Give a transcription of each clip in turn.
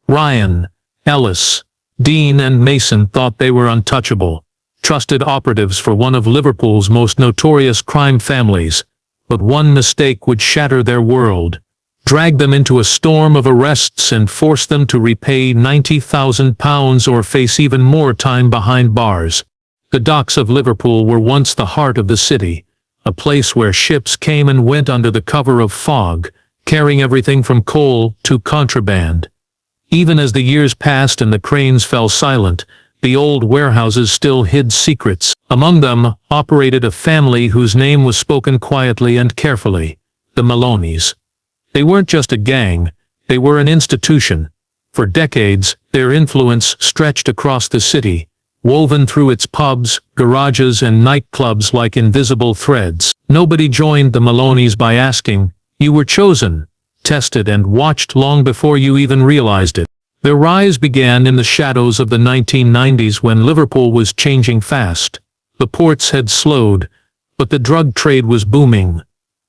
Ryan, Ellis, Dean and Mason thought they were untouchable, trusted operatives for one of Liverpool's most notorious crime families. But one mistake would shatter their world, drag them into a storm of arrests and force them to repay £90,000 or face even more time behind bars. The docks of Liverpool were once the heart of the city, a place where ships came and went under the cover of fog, carrying everything from coal to contraband. Even as the years passed and the cranes fell silent, the old warehouses still hid secrets. Among them operated a family whose name was spoken quietly and carefully, the Malones. They weren't just a gang, they were an institution. For decades, their influence stretched across the city, woven through its pubs, garages and nightclubs like invisible threads. Nobody joined the Malones by asking. You were chosen, tested and watched long before you even realized it. Their rise began in the shadows of the 1990s when Liverpool was changing fast. The ports had slowed, but the drug trade was booming.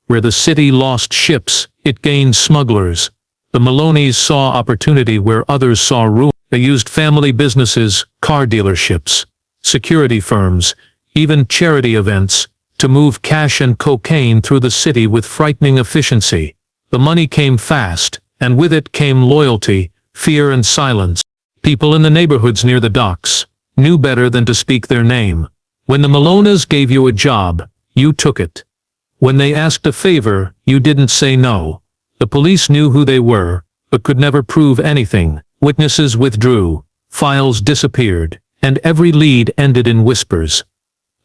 Where the city lost ships, it gained smugglers. The Malones saw opportunity where others saw ruin. They used family businesses, car dealerships, security firms, even charity events, to move cash and cocaine through the city with frightening efficiency. The money came fast, and with it came loyalty, fear and silence. People in the neighborhoods near the docks knew better than to speak their name. When the Malones gave you a job, you took it. When they asked a favor, you didn't say no. The police knew who they were, but could never prove anything. Witnesses withdrew, files disappeared, and every lead ended in whispers.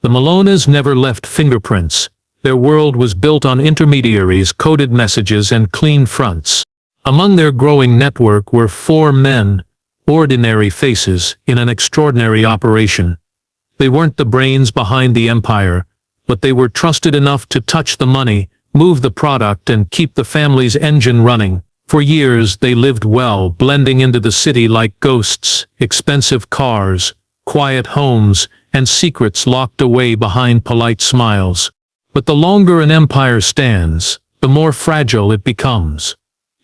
The Malones never left fingerprints. Their world was built on intermediaries, coded messages, and clean fronts. Among their growing network were 4 men, ordinary faces, in an extraordinary operation. They weren't the brains behind the empire, but they were trusted enough to touch the money, move the product, and keep the family's engine running. For years they lived well, blending into the city like ghosts, expensive cars, quiet homes, and secrets locked away behind polite smiles. But the longer an empire stands, the more fragile it becomes.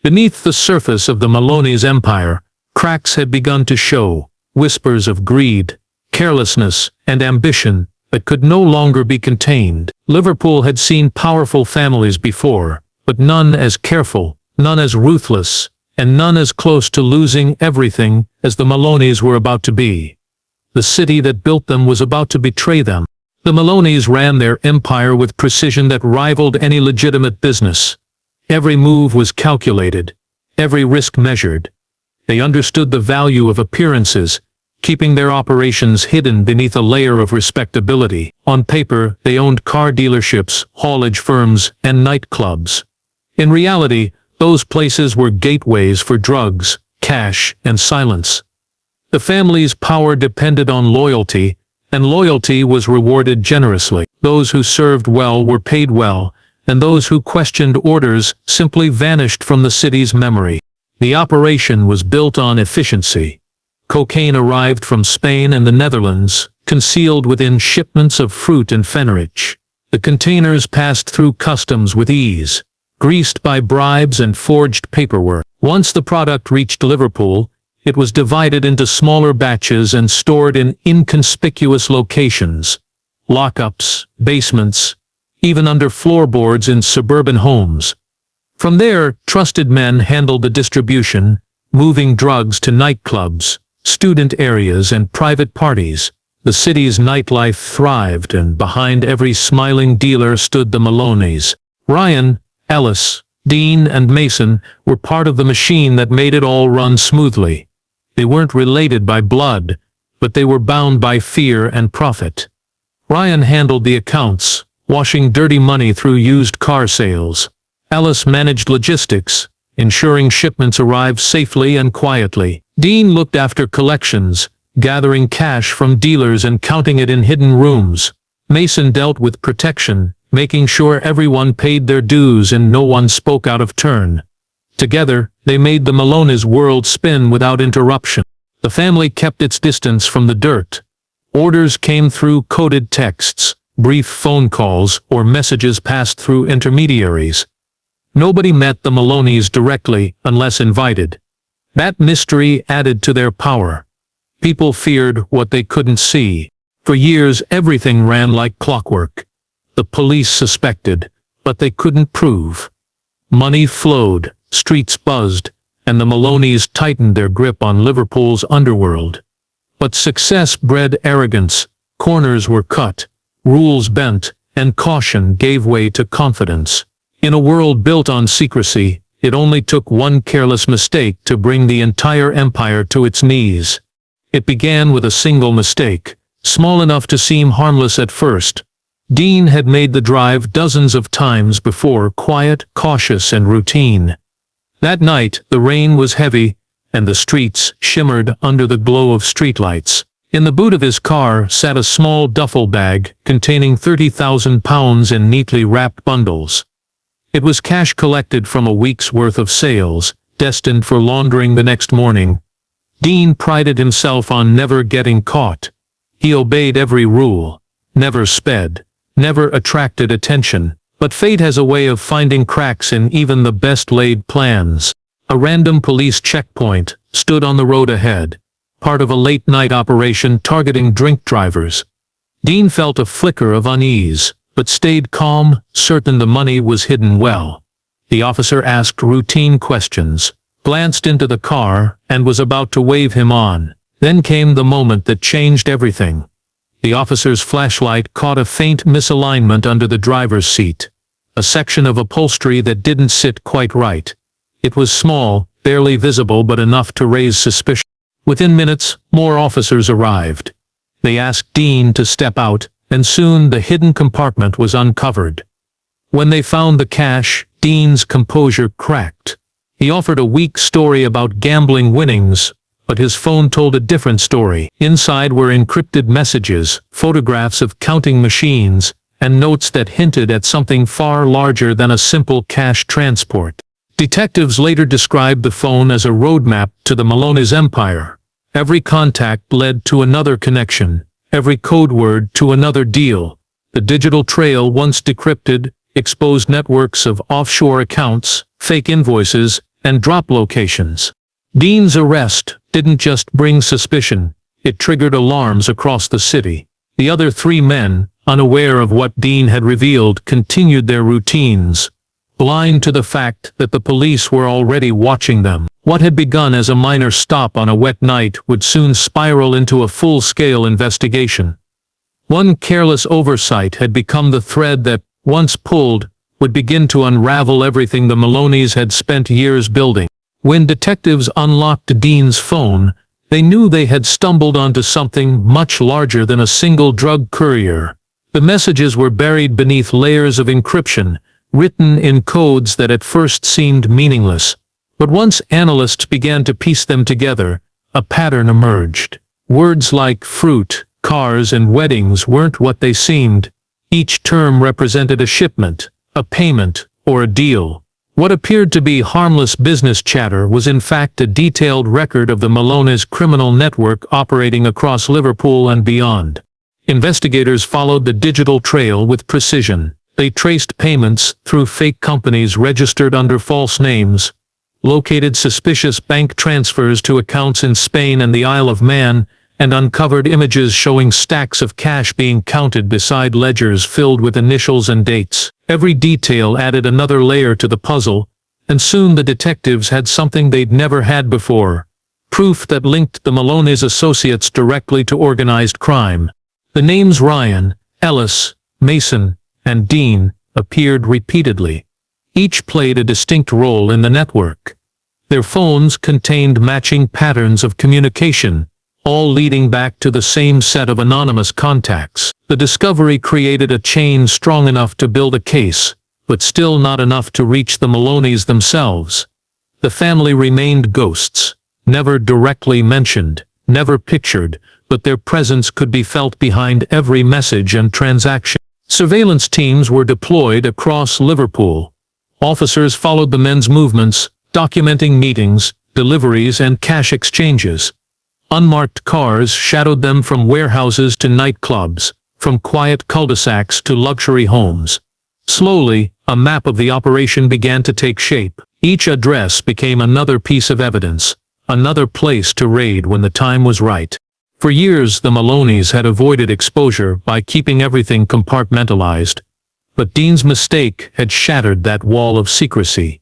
Beneath the surface of the Malones' empire, cracks had begun to show, whispers of greed, carelessness, and ambition that could no longer be contained. Liverpool had seen powerful families before, but none as careful, none as ruthless, and none as close to losing everything as the Malones were about to be. The city that built them was about to betray them. The Malones ran their empire with precision that rivaled any legitimate business. Every move was calculated, every risk measured. They understood the value of appearances, keeping their operations hidden beneath a layer of respectability. On paper, they owned car dealerships, haulage firms, and nightclubs. In reality, those places were gateways for drugs, cash, and silence. The family's power depended on loyalty, and loyalty was rewarded generously. Those who served well were paid well, and those who questioned orders simply vanished from the city's memory. The operation was built on efficiency. Cocaine arrived from Spain and the Netherlands, concealed within shipments of fruit and fenrich. The containers passed through customs with ease, greased by bribes and forged paperwork. Once the product reached Liverpool, it was divided into smaller batches and stored in inconspicuous locations, lockups, basements, even under floorboards in suburban homes. From there, trusted men handled the distribution, moving drugs to nightclubs, student areas, and private parties. The city's nightlife thrived, and behind every smiling dealer stood the Malones. Ryan, Ellis, Dean, and Mason were part of the machine that made it all run smoothly. They weren't related by blood, but they were bound by fear and profit. Ryan handled the accounts, washing dirty money through used car sales. Ellis managed logistics, ensuring shipments arrived safely and quietly. Dean looked after collections, gathering cash from dealers and counting it in hidden rooms. Mason dealt with protection, making sure everyone paid their dues and no one spoke out of turn. Together, they made the Malones' world spin without interruption. The family kept its distance from the dirt. Orders came through coded texts, brief phone calls, or messages passed through intermediaries. Nobody met the Malones directly unless invited. That mystery added to their power. People feared what they couldn't see. For years everything ran like clockwork. The police suspected, but they couldn't prove. Money flowed, streets buzzed, and the Malones tightened their grip on Liverpool's underworld. But success bred arrogance, corners were cut, rules bent, and caution gave way to confidence. In a world built on secrecy, it only took one careless mistake to bring the entire empire to its knees. It began with a single mistake, small enough to seem harmless at first. Dean had made the drive dozens of times before, quiet, cautious, and routine. That night, the rain was heavy, and the streets shimmered under the glow of streetlights. In the boot of his car sat a small duffel bag containing £30,000 in neatly wrapped bundles. It was cash collected from a week's worth of sales, destined for laundering the next morning. Dean prided himself on never getting caught. He obeyed every rule, never sped, never attracted attention. But fate has a way of finding cracks in even the best-laid plans. A random police checkpoint stood on the road ahead, part of a late-night operation targeting drink drivers. Dean felt a flicker of unease, but stayed calm, certain the money was hidden well. The officer asked routine questions, glanced into the car, and was about to wave him on. Then came the moment that changed everything. The officer's flashlight caught a faint misalignment under the driver's seat, a section of upholstery that didn't sit quite right. It was small, barely visible, but enough to raise suspicion. Within minutes, more officers arrived. They asked Dean to step out, and soon the hidden compartment was uncovered. When they found the cash, Dean's composure cracked. He offered a weak story about gambling winnings, but his phone told a different story. Inside were encrypted messages, photographs of counting machines, and notes that hinted at something far larger than a simple cash transport. Detectives later described the phone as a roadmap to the Malones empire. Every contact led to another connection, every code word to another deal. The digital trail, once decrypted, exposed networks of offshore accounts, fake invoices, and drop locations. Dean's arrest didn't just bring suspicion, it triggered alarms across the city. The other three men, unaware of what Dean had revealed, continued their routines, blind to the fact that the police were already watching them. What had begun as a minor stop on a wet night would soon spiral into a full-scale investigation. One careless oversight had become the thread that, once pulled, would begin to unravel everything the Malones had spent years building. When detectives unlocked Dean's phone, they knew they had stumbled onto something much larger than a single drug courier. The messages were buried beneath layers of encryption, written in codes that at first seemed meaningless. But once analysts began to piece them together, a pattern emerged. Words like fruit, cars, and weddings weren't what they seemed. Each term represented a shipment, a payment, or a deal. What appeared to be harmless business chatter was in fact a detailed record of the Malones' criminal network operating across Liverpool and beyond. Investigators followed the digital trail with precision. They traced payments through fake companies registered under false names, located suspicious bank transfers to accounts in Spain and the Isle of Man, and uncovered images showing stacks of cash being counted beside ledgers filled with initials and dates. Every detail added another layer to the puzzle, and soon the detectives had something they'd never had before, proof that linked the Malones' associates directly to organized crime. The names Ryan, Ellis, Mason, and Dean appeared repeatedly. Each played a distinct role in the network. Their phones contained matching patterns of communication, all leading back to the same set of anonymous contacts. The discovery created a chain strong enough to build a case, but still not enough to reach the Malones themselves. The family remained ghosts, never directly mentioned, never pictured, but their presence could be felt behind every message and transaction. Surveillance teams were deployed across Liverpool. Officers followed the men's movements, documenting meetings, deliveries, and cash exchanges. Unmarked cars shadowed them from warehouses to nightclubs, from quiet cul-de-sacs to luxury homes. Slowly, a map of the operation began to take shape. Each address became another piece of evidence, another place to raid when the time was right. For years the Malones had avoided exposure by keeping everything compartmentalized, but Dean's mistake had shattered that wall of secrecy.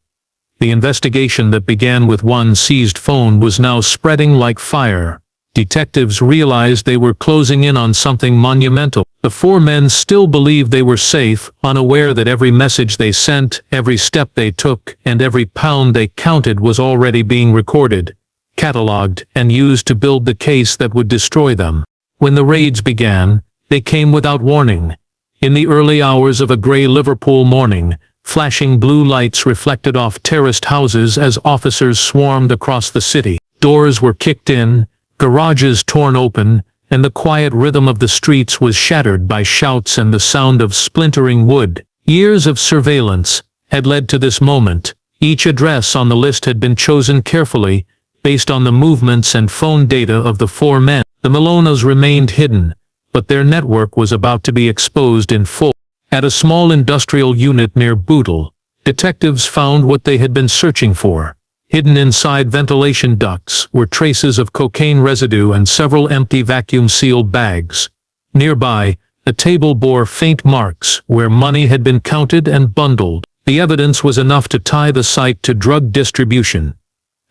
The investigation that began with one seized phone was now spreading like fire. Detectives realized they were closing in on something monumental. The four men still believed they were safe, unaware that every message they sent, every step they took, and every pound they counted was already being recorded, catalogued, and used to build the case that would destroy them. When the raids began, they came without warning. In the early hours of a gray Liverpool morning, flashing blue lights reflected off terraced houses as officers swarmed across the city. Doors were kicked in, garages torn open, and the quiet rhythm of the streets was shattered by shouts and the sound of splintering wood. Years of surveillance had led to this moment. Each address on the list had been chosen carefully, based on the movements and phone data of the four men. The Malones remained hidden, but their network was about to be exposed in full. At a small industrial unit near Bootle, detectives found what they had been searching for. Hidden inside ventilation ducts were traces of cocaine residue and several empty vacuum-sealed bags. Nearby, a table bore faint marks where money had been counted and bundled. The evidence was enough to tie the site to drug distribution.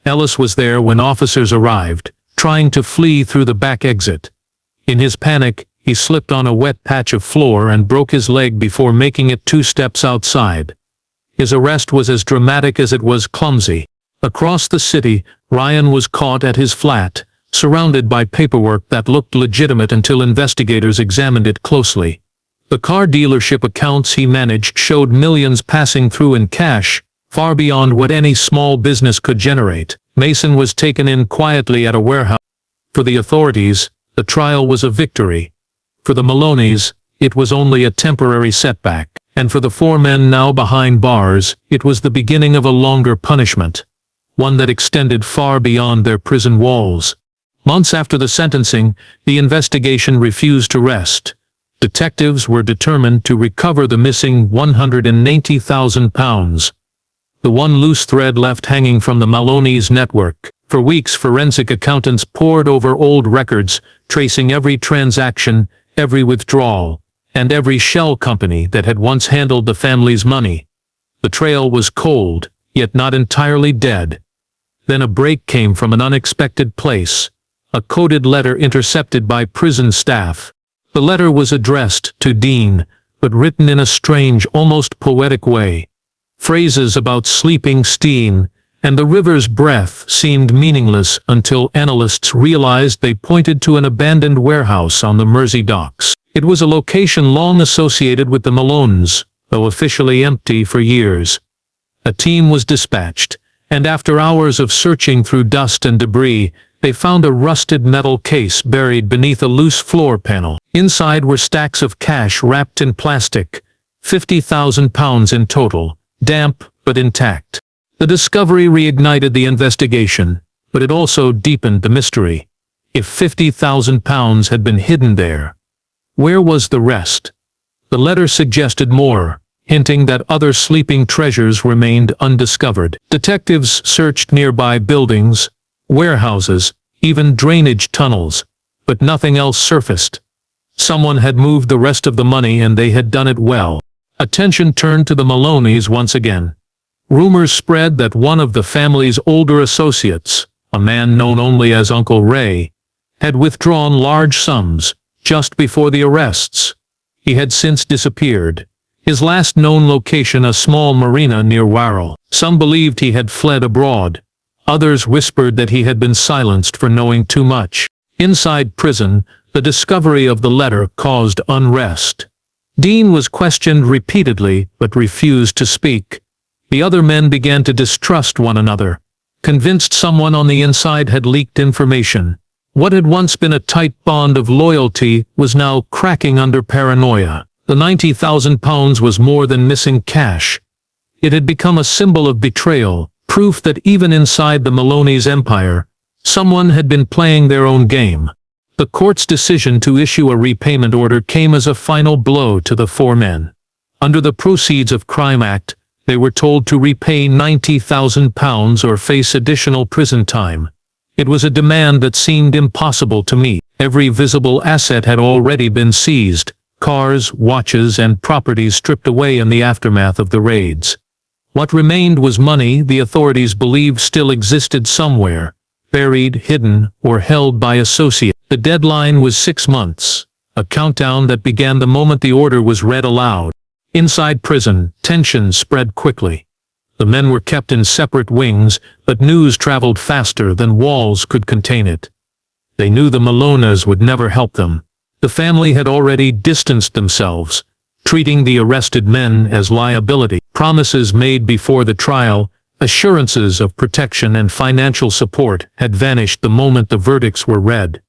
Ellis was there when officers arrived, trying to flee through the back exit. In his panic, he slipped on a wet patch of floor and broke his leg before making it 2 steps outside. His arrest was as dramatic as it was clumsy. Across the city, Ryan was caught at his flat, surrounded by paperwork that looked legitimate until investigators examined it closely. The car dealership accounts he managed showed millions passing through in cash, far beyond what any small business could generate. Mason was taken in quietly at a warehouse. For the authorities, the trial was a victory. For the Malones, it was only a temporary setback. And for the four men now behind bars, it was the beginning of a longer punishment. One that extended far beyond their prison walls. Months after the sentencing, the investigation refused to rest. Detectives were determined to recover the missing £180,000. The one loose thread left hanging from the Malones network. For weeks forensic accountants pored over old records, tracing every transaction, every withdrawal, and every shell company that had once handled the family's money. The trail was cold, yet not entirely dead. Then a break came from an unexpected place. A coded letter intercepted by prison staff. The letter was addressed to Dean, but written in a strange, almost poetic way. Phrases about sleeping steam and the river's breath seemed meaningless until analysts realized they pointed to an abandoned warehouse on the Mersey docks. It was a location long associated with the Malones, though officially empty for years. A team was dispatched, and after hours of searching through dust and debris, they found a rusted metal case buried beneath a loose floor panel. Inside were stacks of cash wrapped in plastic, £50,000 in total, damp but intact. The discovery reignited the investigation, but it also deepened the mystery. If £50,000 had been hidden there, where was the rest? The letter suggested more, hinting that other sleeping treasures remained undiscovered. Detectives searched nearby buildings, warehouses, even drainage tunnels, but nothing else surfaced. Someone had moved the rest of the money and they had done it well. Attention turned to the Malones once again. Rumors spread that one of the family's older associates, a man known only as Uncle Ray, had withdrawn large sums just before the arrests. He had since disappeared. His last known location a small marina near Warrell. Some believed he had fled abroad. Others whispered that he had been silenced for knowing too much. Inside prison, the discovery of the letter caused unrest. Dean was questioned repeatedly but refused to speak. The other men began to distrust one another, convinced someone on the inside had leaked information. What had once been a tight bond of loyalty was now cracking under paranoia. The £90,000 was more than missing cash. It had become a symbol of betrayal, proof that even inside the Malones' empire, someone had been playing their own game. The court's decision to issue a repayment order came as a final blow to the four men. Under the Proceeds of Crime Act, they were told to repay £90,000 or face additional prison time. It was a demand that seemed impossible to meet. Every visible asset had already been seized, cars, watches, and properties stripped away in the aftermath of the raids. What remained was money the authorities believed still existed somewhere, buried, hidden, or held by associates. The deadline was 6 months, a countdown that began the moment the order was read aloud. Inside prison, tension spread quickly. The men were kept in separate wings, but news traveled faster than walls could contain it. They knew the Malones would never help them. The family had already distanced themselves, treating the arrested men as liability. Promises made before the trial, assurances of protection and financial support, had vanished the moment the verdicts were read.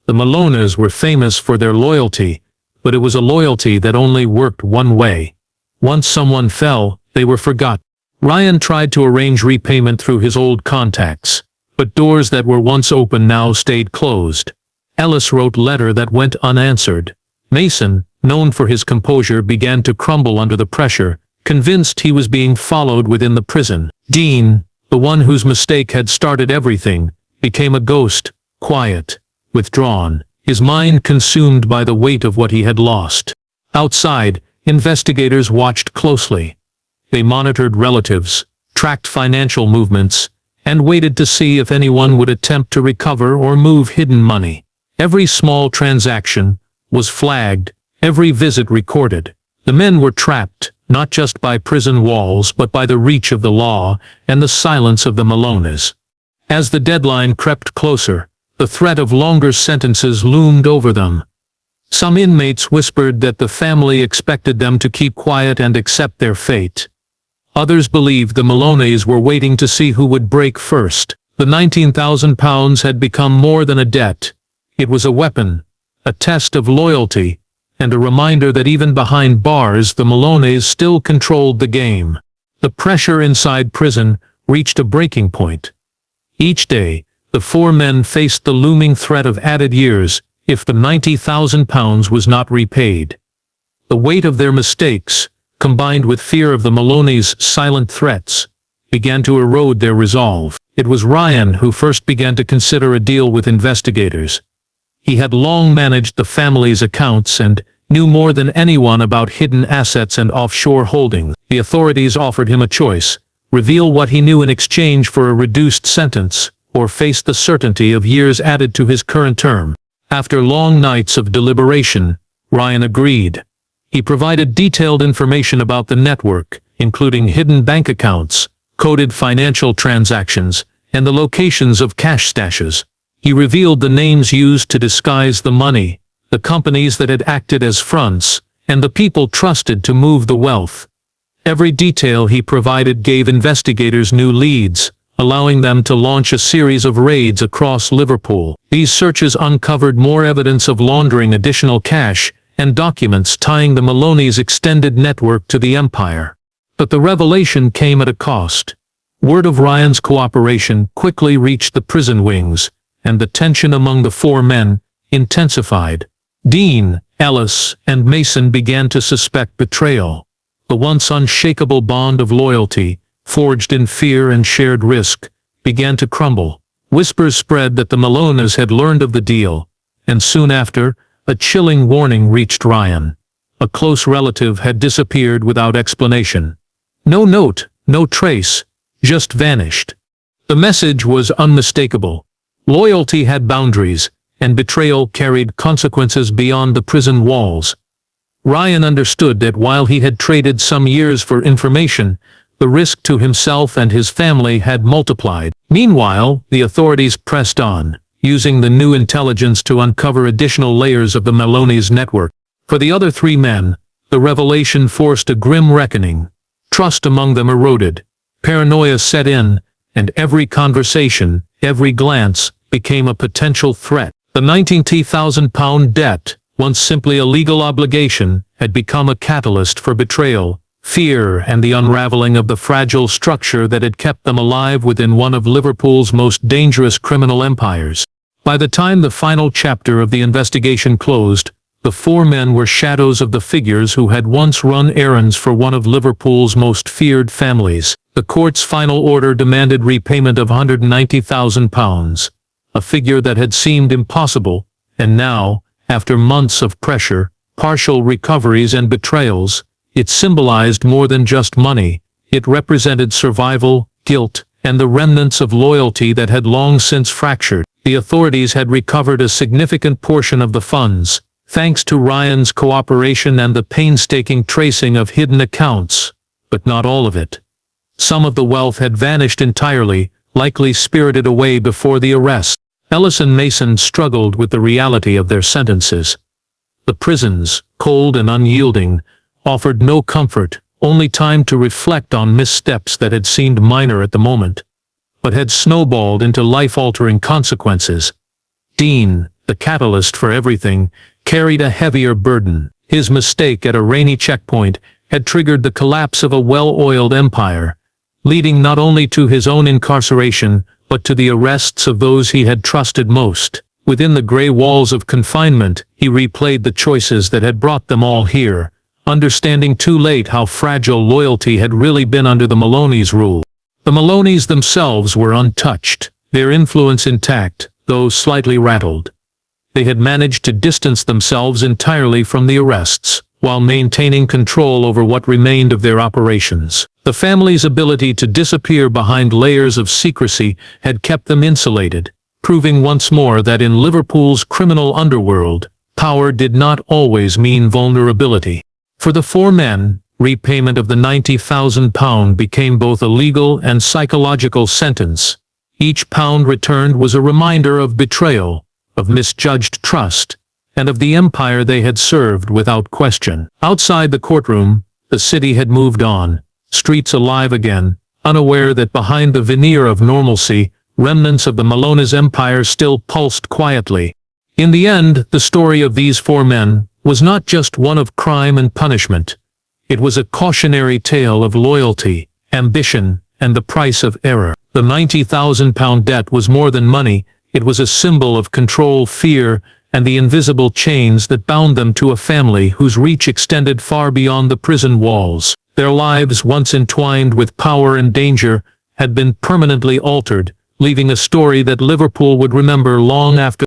The Malones were famous for their loyalty, but it was a loyalty that only worked one way. Once someone fell, they were forgotten. Ryan tried to arrange repayment through his old contacts, but doors that were once open now stayed closed. Ellis wrote letter that went unanswered. Mason, known for his composure, began to crumble under the pressure, convinced he was being followed within the prison. Dean, the one whose mistake had started everything, became a ghost, quiet, withdrawn, his mind consumed by the weight of what he had lost. Outside, investigators watched closely. They monitored relatives, tracked financial movements, and waited to see if anyone would attempt to recover or move hidden money. Every small transaction was flagged, every visit recorded. The men were trapped, not just by prison walls but by the reach of the law and the silence of the Malones. As the deadline crept closer, the threat of longer sentences loomed over them. Some inmates whispered that the family expected them to keep quiet and accept their fate. Others believed the Malones were waiting to see who would break first. The £19,000 had become more than a debt. It was a weapon, a test of loyalty, and a reminder that even behind bars the Malones still controlled the game. The pressure inside prison reached a breaking point. Each day, the 4 men faced the looming threat of added years if the £90,000 was not repaid. The weight of their mistakes, combined with fear of the Malones' silent threats, began to erode their resolve. It was Ryan who first began to consider a deal with investigators. He had long managed the family's accounts and knew more than anyone about hidden assets and offshore holdings. The authorities offered him a choice: reveal what he knew in exchange for a reduced sentence, or face the certainty of years added to his current term. After long nights of deliberation, Ryan agreed. He provided detailed information about the network, including hidden bank accounts, coded financial transactions, and the locations of cash stashes. He revealed the names used to disguise the money, the companies that had acted as fronts, and the people trusted to move the wealth. Every detail he provided gave investigators new leads, allowing them to launch a series of raids across Liverpool. These searches uncovered more evidence of laundering additional cash and documents tying the Malones' extended network to the empire. But the revelation came at a cost. Word of Ryan's cooperation quickly reached the prison wings, and the tension among the 4 men intensified. Dean, Ellis, and Mason began to suspect betrayal. The once unshakable bond of loyalty, forged in fear and shared risk, began to crumble. Whispers spread that the Malones had learned of the deal, and soon after, a chilling warning reached Ryan. A close relative had disappeared without explanation. No note, no trace, just vanished. The message was unmistakable. Loyalty had boundaries, and betrayal carried consequences beyond the prison walls. Ryan understood that while he had traded some years for information, the risk to himself and his family had multiplied. Meanwhile, the authorities pressed on, using the new intelligence to uncover additional layers of the Malones' network. For the other 3 men, the revelation forced a grim reckoning. Trust among them eroded. Paranoia set in, and every conversation, every glance, became a potential threat. The £90,000 debt, once simply a legal obligation, had become a catalyst for betrayal, fear, and the unraveling of the fragile structure that had kept them alive within one of Liverpool's most dangerous criminal empires. By the time the final chapter of the investigation closed, the 4 men were shadows of the figures who had once run errands for one of Liverpool's most feared families. The court's final order demanded repayment of £190,000. a figure that had seemed impossible, and now, after months of pressure, partial recoveries and betrayals, it symbolized more than just money. It represented survival, guilt, and the remnants of loyalty that had long since fractured. The authorities had recovered a significant portion of the funds, thanks to Ryan's cooperation and the painstaking tracing of hidden accounts, but not all of it. Some of the wealth had vanished entirely, likely spirited away before the arrest. Ellis and Mason struggled with the reality of their sentences. The prisons, cold and unyielding, offered no comfort, only time to reflect on missteps that had seemed minor at the moment, but had snowballed into life-altering consequences. Dean, the catalyst for everything, carried a heavier burden. His mistake at a rainy checkpoint had triggered the collapse of a well-oiled empire, leading not only to his own incarceration, but to the arrests of those he had trusted most. Within the gray walls of confinement, he replayed the choices that had brought them all here, understanding too late how fragile loyalty had really been under the Malones' rule. The Malones themselves were untouched, their influence intact, though slightly rattled. They had managed to distance themselves entirely from the arrests, while maintaining control over what remained of their operations. The family's ability to disappear behind layers of secrecy had kept them insulated, proving once more that in Liverpool's criminal underworld, power did not always mean vulnerability. For the four men, repayment of the £90,000 became both a legal and psychological sentence. Each pound returned was a reminder of betrayal, of misjudged trust, and of the empire they had served without question. Outside the courtroom, the city had moved on, streets alive again, unaware that behind the veneer of normalcy, remnants of the Malones empire still pulsed quietly. In the end, the story of these four men was not just one of crime and punishment. It was a cautionary tale of loyalty, ambition, and the price of error. The £90,000 debt was more than money. It was a symbol of control, fear, and the invisible chains that bound them to a family whose reach extended far beyond the prison walls. Their lives, once entwined with power and danger, had been permanently altered, leaving a story that Liverpool would remember long after